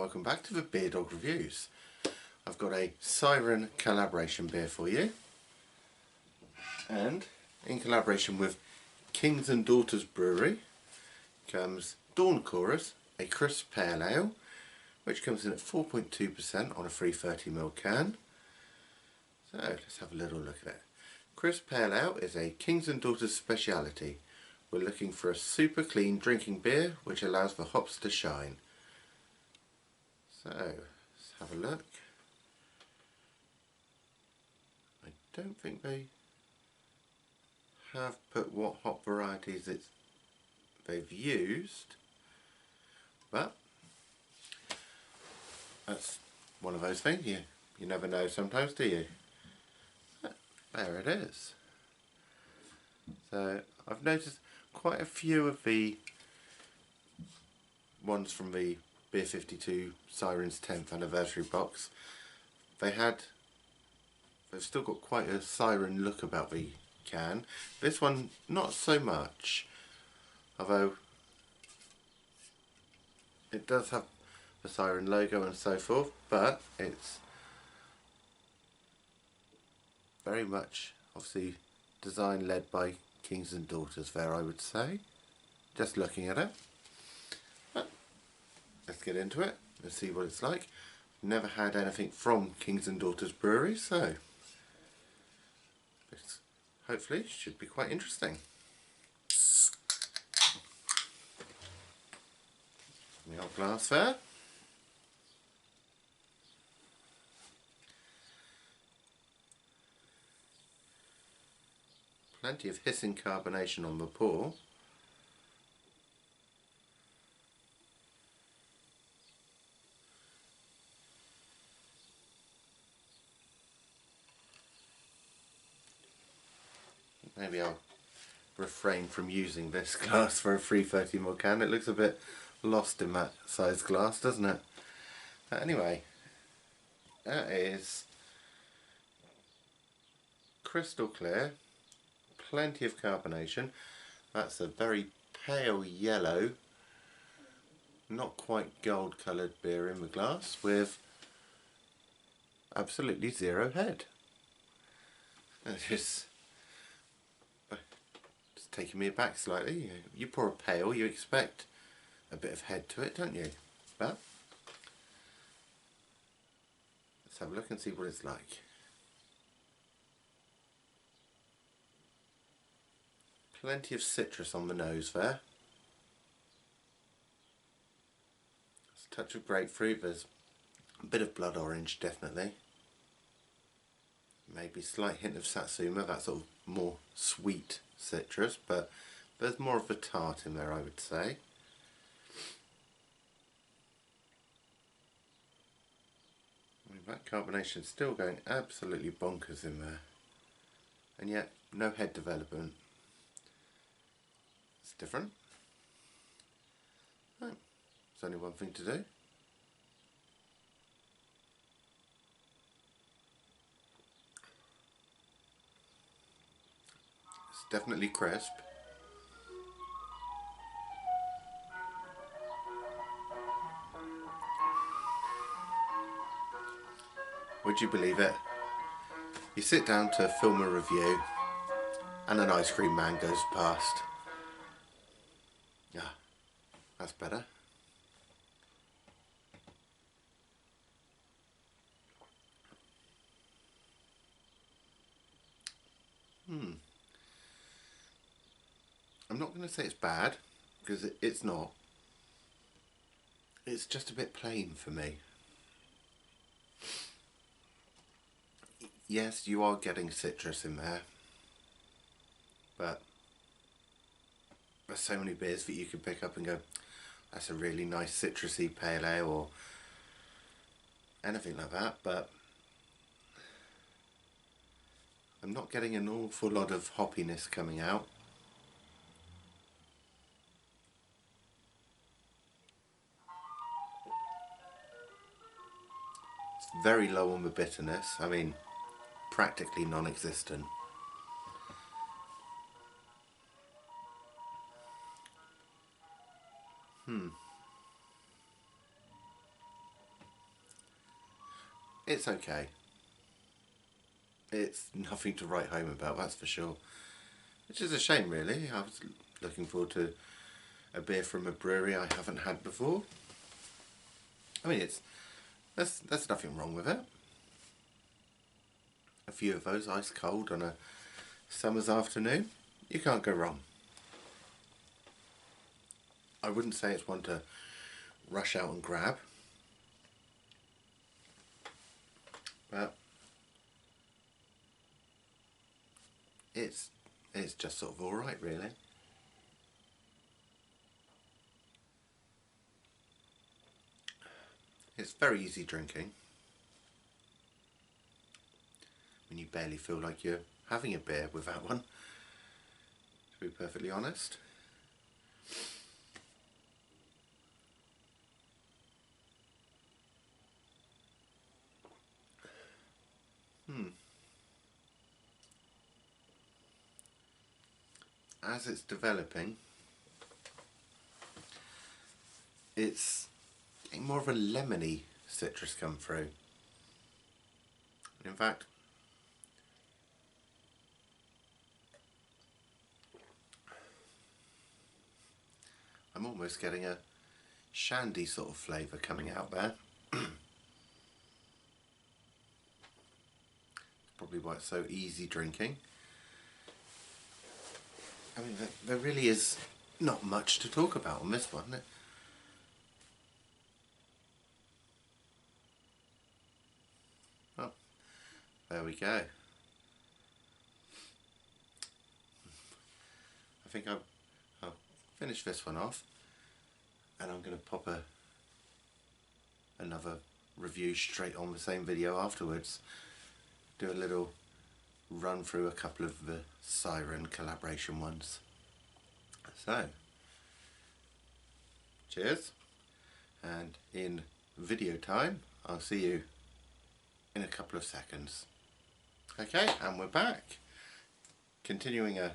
welcome back to the Beer Dog Reviews. I've got a Siren collaboration beer for you, and in collaboration with Kings and Daughters Brewery comes Dawn Chorus, a crisp pale ale, which comes in at 4.2% on a 330ml can. So let's have a little look at it. Crisp pale ale is a Kings and Daughters speciality. We're looking for a super clean drinking beer which allows the hops to shine. So let's have a look. I don't think they have put what hop varieties they've used, but that's one of those things you never know sometimes, do you? There it is. So I've noticed quite a few of the ones from the Beer 52 Siren's 10th anniversary box. They've still got quite a Siren look about the can. This one not so much, although it does have the Siren logo and so forth, but it's very much obviously design led by Kings and Daughters there, I would say, just looking at it. But let's get into it and see what it's like. Never had anything from Kings and Daughters Brewery, so this hopefully should be quite interesting. The old glass there. Plenty of hissing carbonation on the pour. Maybe I'll refrain from using this glass for a 330ml can. It looks a bit lost in that size glass, doesn't it? But anyway, that is crystal clear. Plenty of carbonation. That's a very pale yellow, not quite gold coloured beer in the glass with absolutely zero head. It's taking me aback slightly. You pour a pale, you expect a bit of head to it, don't you? But let's have a look and see what it's like. Plenty of citrus on the nose there. There's a touch of grapefruit, there's a bit of blood orange definitely. Maybe a slight hint of satsuma, that sort of more sweet citrus, but there's more of a tart in there, I would say. I mean, that carbonation's still going absolutely bonkers in there, and yet no head development. It's different. Oh, there's only one thing to do. It's definitely crisp. Would you believe it? You sit down to film a review and an ice cream man goes past. Yeah, that's better. I'm not going to say it's bad, because it's not. It's just a bit plain for me. Yes, you are getting citrus in there, but there's so many beers that you can pick up and go, that's a really nice citrusy pale ale or anything like that, but I'm not getting an awful lot of hoppiness coming out. It's very low on the bitterness, I mean practically non-existent. it's okay. It's nothing to write home about, that's for sure. Which is a shame really. I was looking forward to a beer from a brewery I haven't had before. I mean, there's nothing wrong with it. A few of those ice cold on a summer's afternoon, you can't go wrong. I wouldn't say it's one to rush out and grab, but it's just sort of alright really. It's very easy drinking. When you barely feel like you're having a beer without one, to be perfectly honest. As it's developing, it's getting more of a lemony citrus come through. In fact, I'm almost getting a shandy sort of flavour coming out there. Probably why it's so easy drinking. I mean, there really is not much to talk about on this one. Oh, there we go. I think I'll finish this one off, and I'm going to pop another review straight on the same video afterwards. Do a little run through a couple of the Siren collaboration ones. So, cheers, and in video time I'll see you in a couple of seconds. Okay, and we're back, continuing a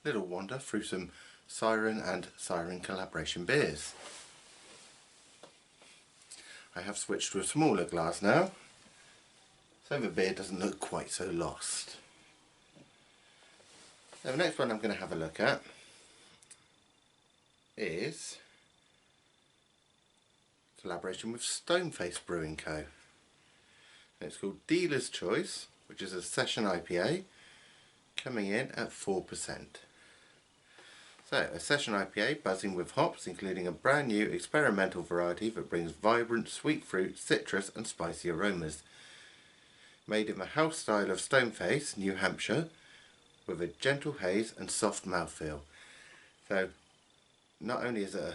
little wander through some Siren and Siren collaboration beers. I have switched to a smaller glass now, so the beer doesn't look quite so lost. Now the next one I'm going to have a look at is a collaboration with Stoneface Brewing Co. And it's called Dealer's Choice, which is a session IPA coming in at 4%. So, a session IPA buzzing with hops, including a brand new experimental variety that brings vibrant sweet fruit, citrus and spicy aromas. Made in the house style of Stoneface, New Hampshire, with a gentle haze and soft mouthfeel. So, not only is it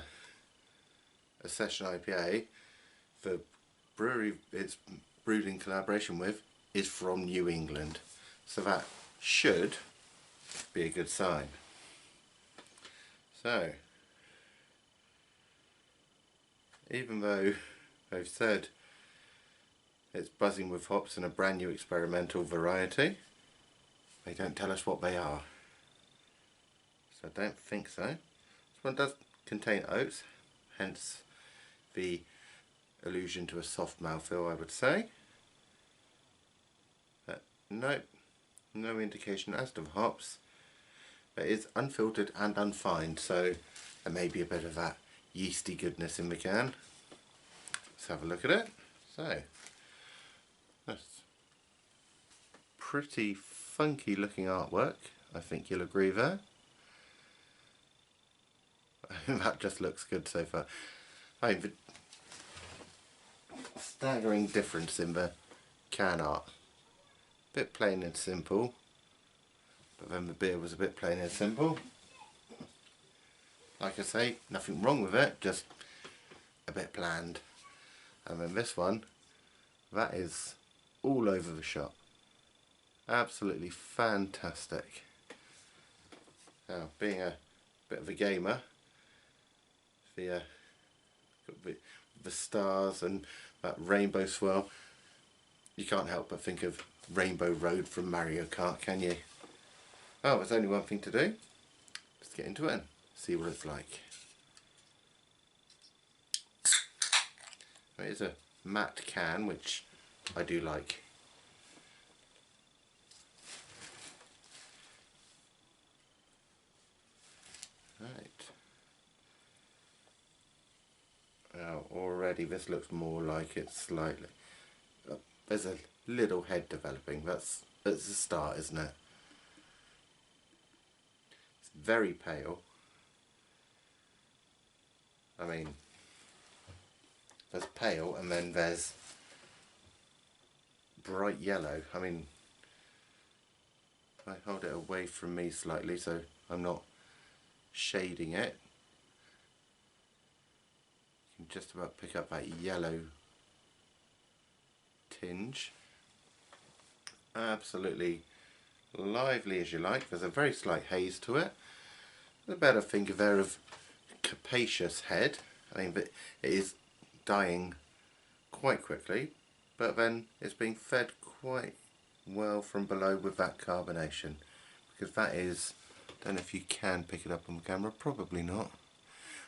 a session IPA, the brewery it's brewed in collaboration with is from New England. So that should be a good sign. So, even though they've said it's buzzing with hops and a brand new experimental variety, they don't tell us what they are. So I don't think so. This one does contain oats, hence the allusion to a soft mouthfeel, I would say. But nope, no indication as to the hops. But it's unfiltered and unfined, so there may be a bit of that yeasty goodness in the can. Let's have a look at it. So, that's pretty funky looking artwork, I think you'll agree there. That just looks good so far. I mean, the staggering difference in the can art. Bit plain and simple. But then the beer was a bit plain and simple. Like I say, nothing wrong with it, just a bit bland. And then this one, that is all over the shop. Absolutely fantastic. Now, being a bit of a gamer, the stars and that rainbow swirl, you can't help but think of Rainbow Road from Mario Kart, can you? Oh, there's only one thing to do. Let's get into it and see what it's like. It is a matte can, which I do like. Right. Now already this looks more like it's slightly... there's a little head developing. That's a start, isn't it? It's very pale. I mean, there's pale and then there's bright yellow. I mean, I hold it away from me slightly so I'm not shading it. You can just about pick up that yellow tinge. Absolutely lively as you like. There's a very slight haze to it. A better finger there of capacious head. I mean, but it is dying quite quickly, but then it's being fed quite well from below with that carbonation, because that is, I don't know if you can pick it up on the camera, probably not.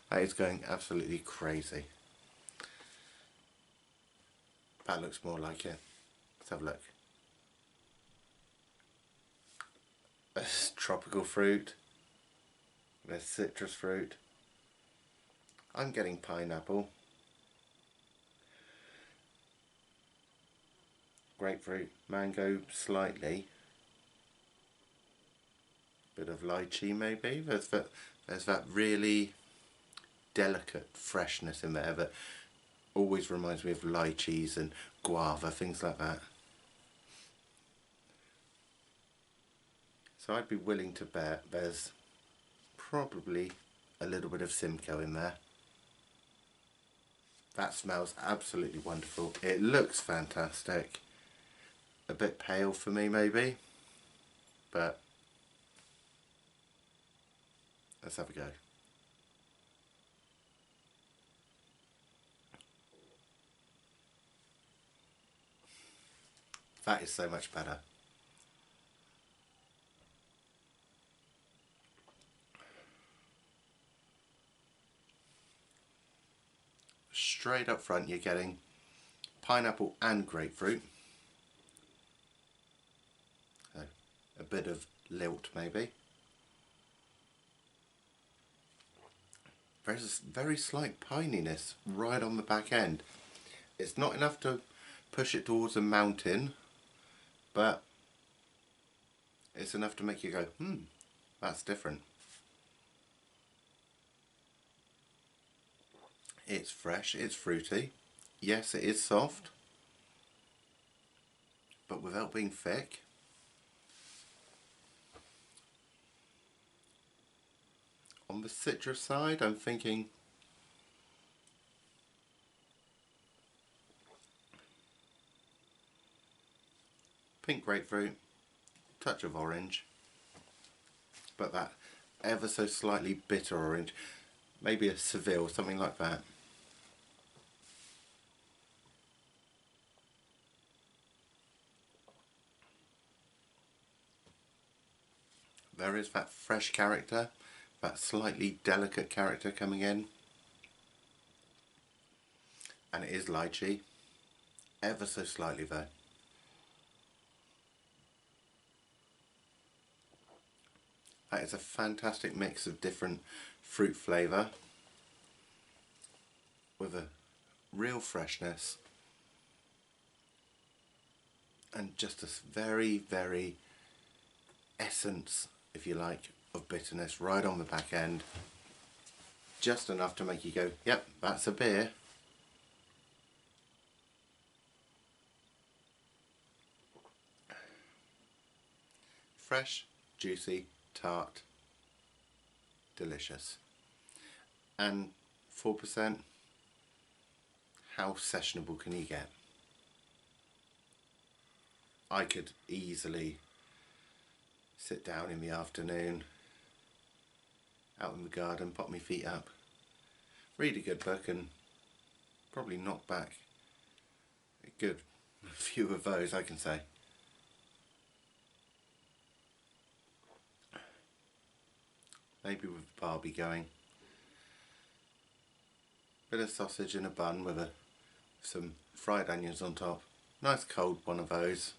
That is going absolutely crazy. That looks more like it. Let's have a look. There's tropical fruit, there's citrus fruit, I'm getting pineapple, grapefruit, mango slightly, bit of lychee maybe. There's that really delicate freshness in there that always reminds me of lychees and guava, things like that. So I'd be willing to bet there's probably a little bit of Simcoe in there. That smells absolutely wonderful. It looks fantastic. A bit pale for me maybe, but let's have a go. That is so much better. Straight up front you're getting pineapple and grapefruit. A bit of lilt maybe. There's a very slight pininess right on the back end. It's not enough to push it towards a mountain, but it's enough to make you go, that's different. It's fresh, it's fruity. Yes, it is soft, but without being thick. On the citrus side, I'm thinking pink grapefruit, touch of orange, but that ever so slightly bitter orange, maybe a Seville, something like that. There is that fresh character, that slightly delicate character coming in, and it is lychee, ever so slightly though. That is a fantastic mix of different fruit flavour with a real freshness and just a very, very essence, if you like, of bitterness right on the back end. Just enough to make you go, yep, that's a beer. Fresh, juicy, tart, delicious. And 4%, how sessionable can you get? I could easily sit down in the afternoon, out in the garden, pop my feet up, read a good book and probably knock back a good few of those, I can say. Maybe with Barbie going. Bit of sausage in a bun with some fried onions on top. Nice cold one of those.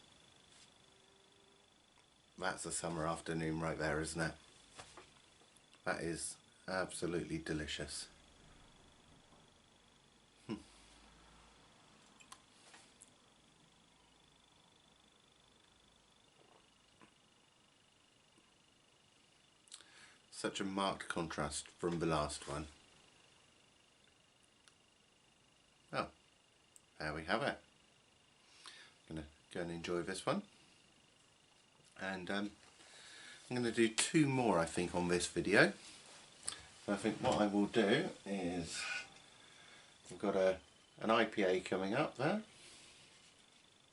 That's a summer afternoon right there, isn't it? That is absolutely delicious. Such a marked contrast from the last one. Oh, there we have it. I'm going to go and enjoy this one. And I'm going to do 2 more, I think, on this video. So I think what I will do is, we've got an IPA coming up there.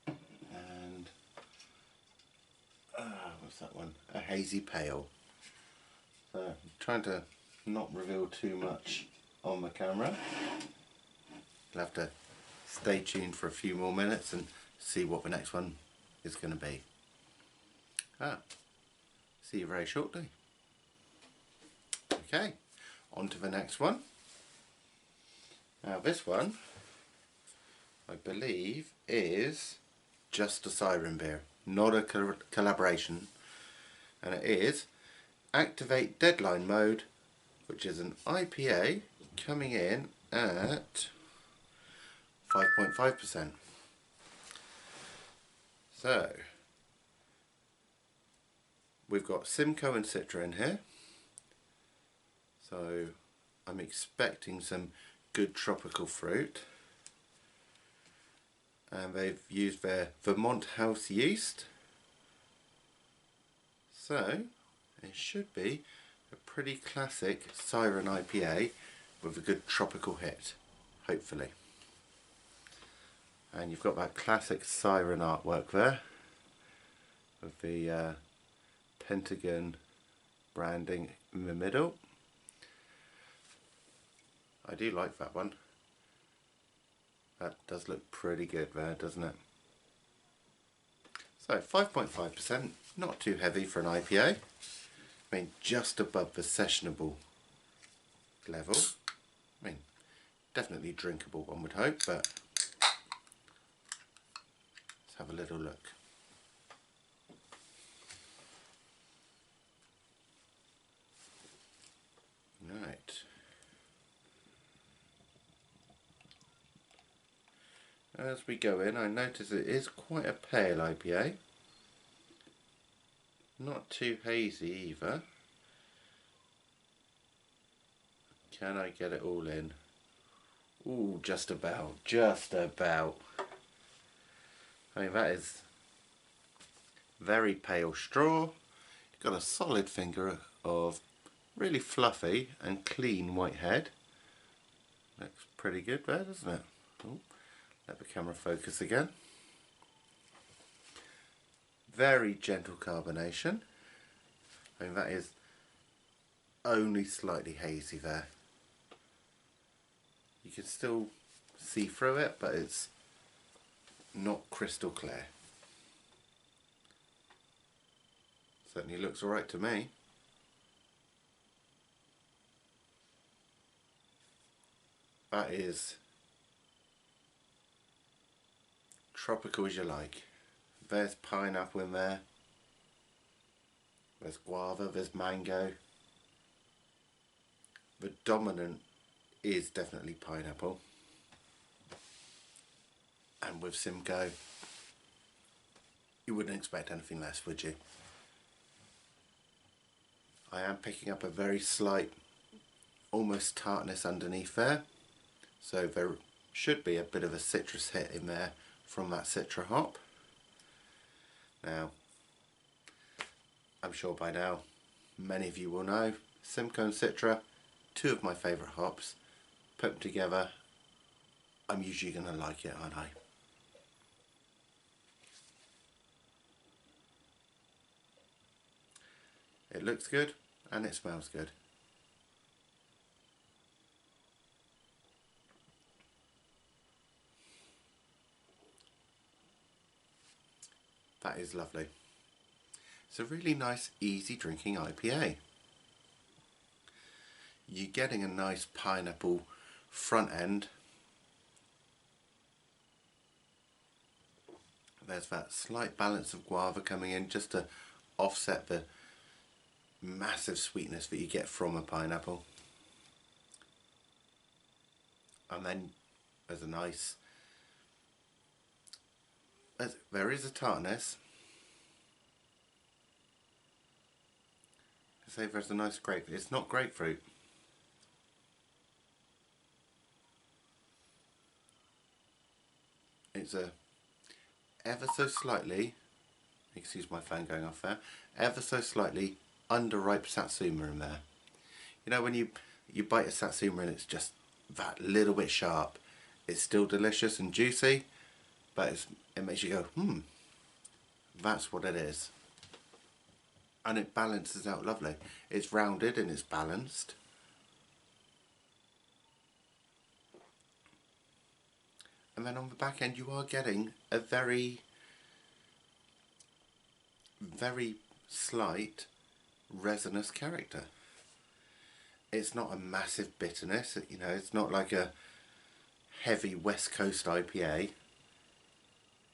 And, what's that one? A Hazy Pale. So I'm trying to not reveal too much on the camera. You'll have to stay tuned for a few more minutes and see what the next one is going to be. See you very shortly. Okay, on to the next one. Now this one, I believe, is just a Siren beer, not a collaboration, and it is Activate Deadline Mode, which is an IPA coming in at 5.5%. So we've got Simcoe and Citra in here, so I'm expecting some good tropical fruit, and they've used their Vermont house yeast, so it should be a pretty classic Siren IPA with a good tropical hit, hopefully. And you've got that classic Siren artwork there with the pentagon branding in the middle. I do like that one. That does look pretty good there, doesn't it? So 5.5%, not too heavy for an IPA. I mean, just above the sessionable level. I mean, definitely drinkable, one would hope, but let's have a little look. Right. As we go in, I notice it is quite a pale IPA. Not too hazy either. Can I get it all in? Ooh, just about, just about. I mean, that is very pale straw. You've got a solid finger of really fluffy and clean white head. Looks pretty good there, doesn't it? Ooh, let the camera focus again. Very gentle carbonation. I mean, that is only slightly hazy there. You can still see through it, but it's not crystal clear. Certainly looks alright to me. That is tropical as you like. There's pineapple in there, there's guava, there's mango. The dominant is definitely pineapple. And with Simcoe, you wouldn't expect anything less, would you? I am picking up a very slight, almost tartness underneath there. So there should be a bit of a citrus hit in there from that Citra hop. Now, I'm sure by now many of you will know Simcoe and Citra, 2 of my favourite hops. Put them together, I'm usually going to like it, aren't I? It looks good and it smells good. That is lovely. It's a really nice, easy drinking IPA. You're getting a nice pineapple front end. there's that slight balance of guava coming in just to offset the massive sweetness that you get from a pineapple. And then there's a nice, there is a tartness. I say there's a nice grapefruit. It's not grapefruit. It's a ever so slightly, excuse my fan going off there, ever so slightly underripe satsuma in there. You know when you bite a satsuma and it's just that little bit sharp. It's still delicious and juicy, but it makes you go, that's what it is. And it balances out lovely. It's rounded and it's balanced. And then on the back end you are getting a very, very slight resinous character. It's not a massive bitterness, you know, it's not like a heavy West Coast IPA.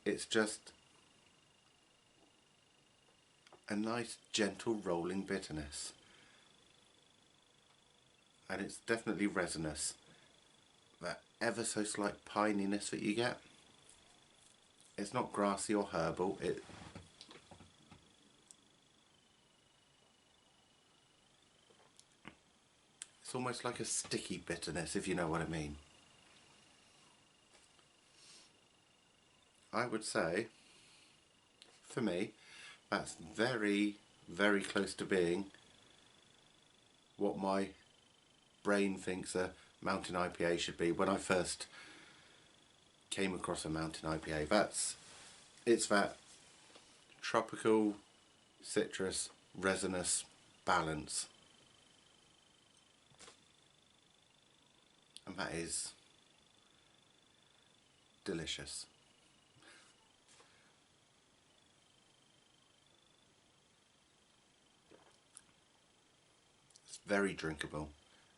It's just a nice gentle rolling bitterness. And it's definitely resinous. That ever so slight pininess that you get. It's not grassy or herbal. It's almost like a sticky bitterness, if you know what I mean. I would say, for me, that's very, very close to being what my brain thinks a mountain IPA should be. When I first came across a mountain IPA, it's that tropical, citrus, resinous balance. And that is delicious. It's very drinkable.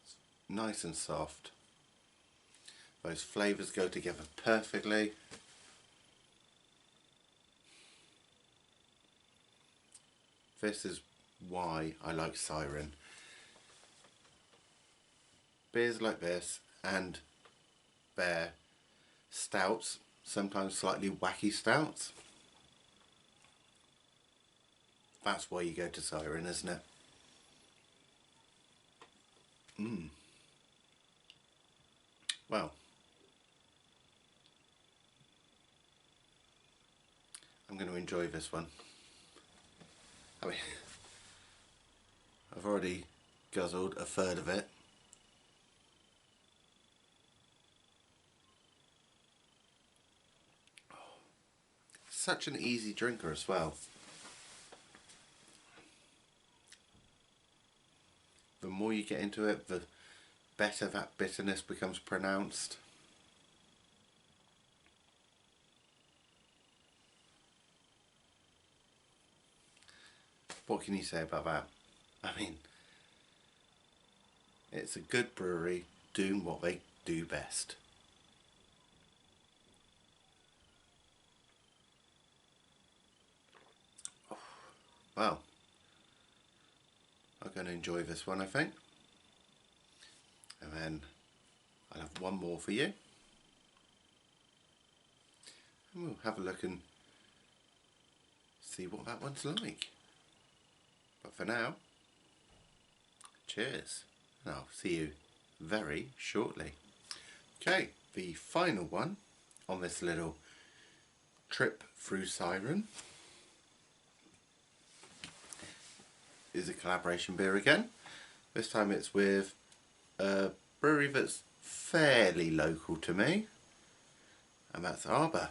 It's nice and soft. Those flavours go together perfectly. This is why I like Siren. Beers like this and their stouts, sometimes slightly wacky stouts. That's why you go to Siren, isn't it? Well, I'm going to enjoy this one. I mean, I've already guzzled a third of it. Such an easy drinker as well. The more you get into it, the better that bitterness becomes pronounced. What can you say about that? I mean, it's a good brewery doing what they do best. Well, I'm going to enjoy this one, I think. And then I'll have one more for you. And we'll have a look and see what that one's like. But for now, cheers. And I'll see you very shortly. Okay, the final one on this little trip through Siren is a collaboration beer again. This time it's with a brewery that's fairly local to me, and that's Arbor.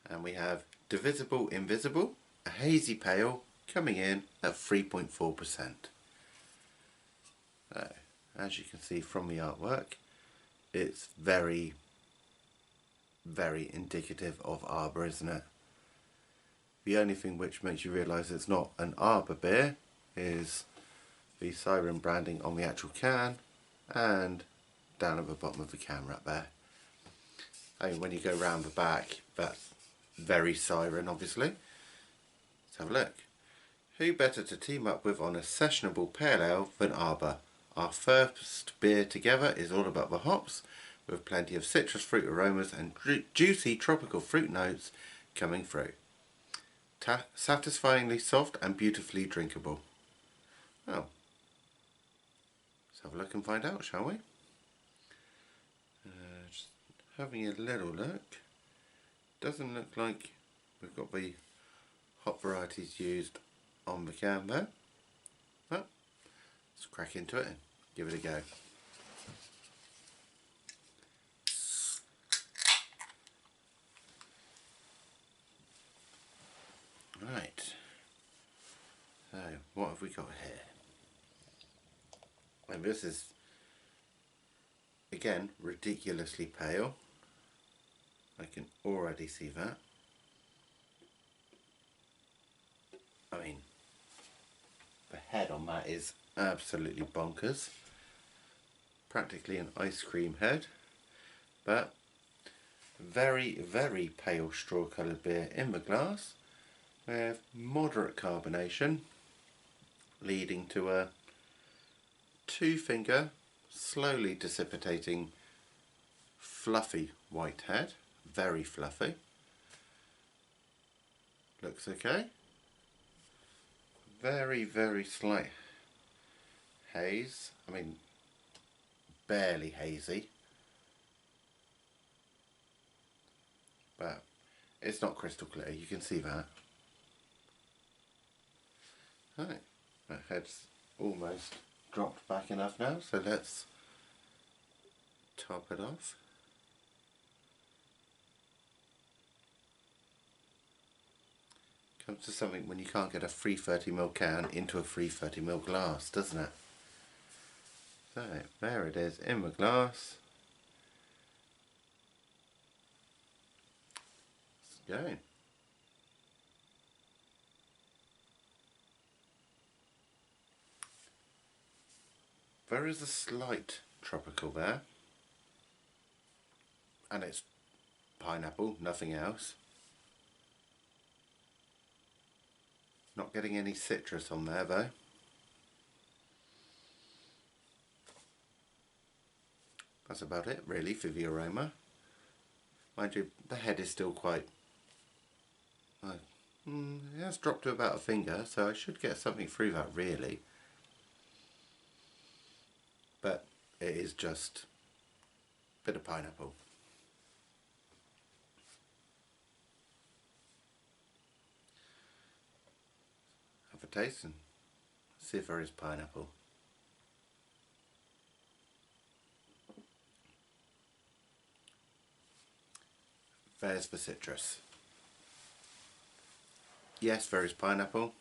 And we have Divisible Invisible, a hazy pale, coming in at 3.4%. So, as you can see from the artwork, it's very, very indicative of Arbor, isn't it? The only thing which makes you realise it's not an Arbor beer is the Siren branding on the actual can and down at the bottom of the can right there. I mean, when you go round the back, very Siren, obviously. Let's have a look. Who better to team up with on a sessionable pale ale than Arbor? Our first beer together is all about the hops, with plenty of citrus fruit aromas and juicy tropical fruit notes coming through. Satisfyingly soft and beautifully drinkable. Oh, let's have a look and find out, shall we? Just having a little look. Doesn't look like we've got the hop varieties used on the can there. But let's crack into it and give it a go. Right, so what have we got here? And this is, again, ridiculously pale. I can already see that. I mean, the head on that is absolutely bonkers. Practically an ice cream head, but very, very pale straw coloured beer in the glass with moderate carbonation, leading to a 2-finger, slowly dissipating, fluffy white head. Very fluffy. Looks okay. Very, very slight haze. I mean, barely hazy. But it's not crystal clear, you can see that. Right, that head's almost dropped back enough now, so let's top it off. Comes to something when you can't get a free 30ml can into a free 30ml glass, doesn't it? So, there it is in the glass. Let's go. There is a slight tropical there, and it's pineapple, nothing else. Not getting any citrus on there though. That's about it really for the aroma. Mind you, the head is still quite... it has dropped to about a finger, so I should get something through that really. But it is just a bit of pineapple. Have a taste and see if there is pineapple. There's the citrus. Yes, there is pineapple.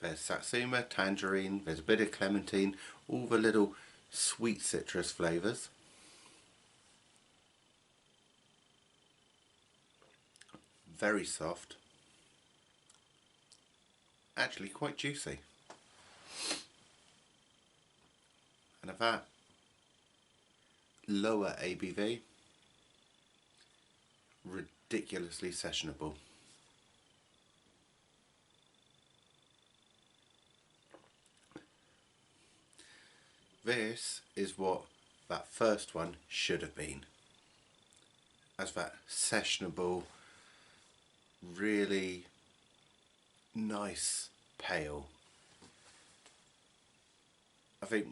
There's satsuma, tangerine, there's a bit of clementine, all the little sweet citrus flavours. Very soft. Actually quite juicy. And at that lower ABV, ridiculously sessionable. This is what that first one should have been, as that sessionable, really nice pale. I think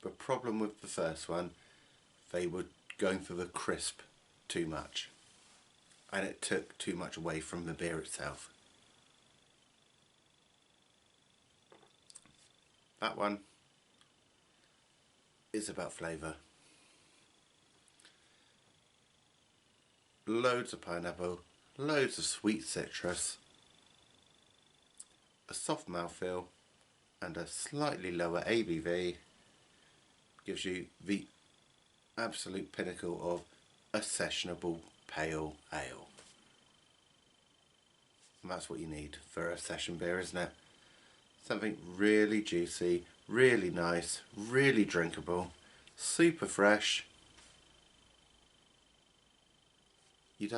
the problem with the first one, they were going for the crisp too much, and it took too much away from the beer itself. That one is about flavour. Loads of pineapple, loads of sweet citrus, a soft mouthfeel and a slightly lower ABV gives you the absolute pinnacle of a sessionable pale ale. And that's what you need for a session beer, isn't it? Something really juicy, really nice, really drinkable, super fresh. You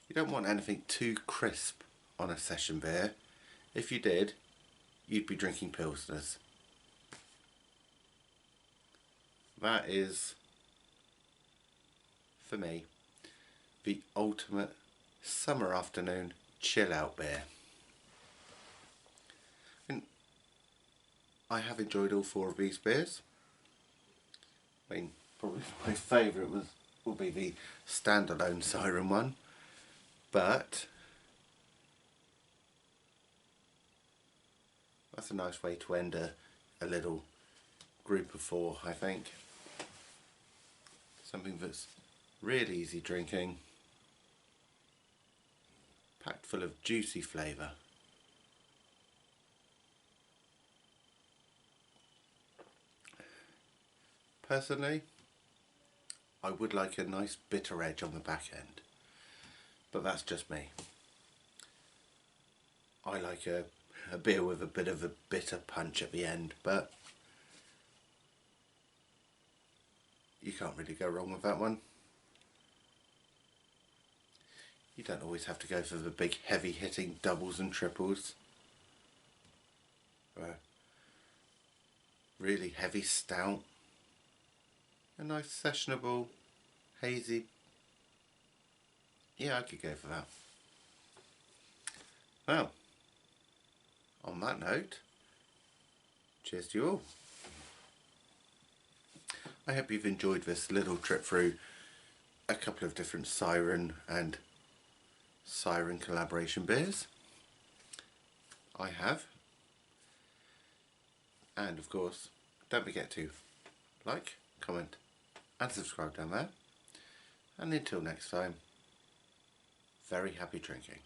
You don't want anything too crisp on a session beer. If you did, you'd be drinking Pilsners. That is, for me, the ultimate summer afternoon chill out beer. And I have enjoyed all 4 of these beers. I mean, probably my favourite will be the standalone Siren one, but that's a nice way to end a little group of 4, I think. Something that's really easy drinking, packed full of juicy flavour. Personally, I would like a nice bitter edge on the back end, but that's just me. I like a beer with a bit of a bitter punch at the end, but you can't really go wrong with that one. You don't always have to go for the big heavy hitting doubles and triples. Really heavy stout. A nice sessionable hazy. Yeah, I could go for that. Well, on that note, cheers to you all. I hope you've enjoyed this little trip through a couple of different Siren and Siren collaboration beers. I have. And of course, don't forget to like, comment and subscribe down there. And until next time, very happy drinking.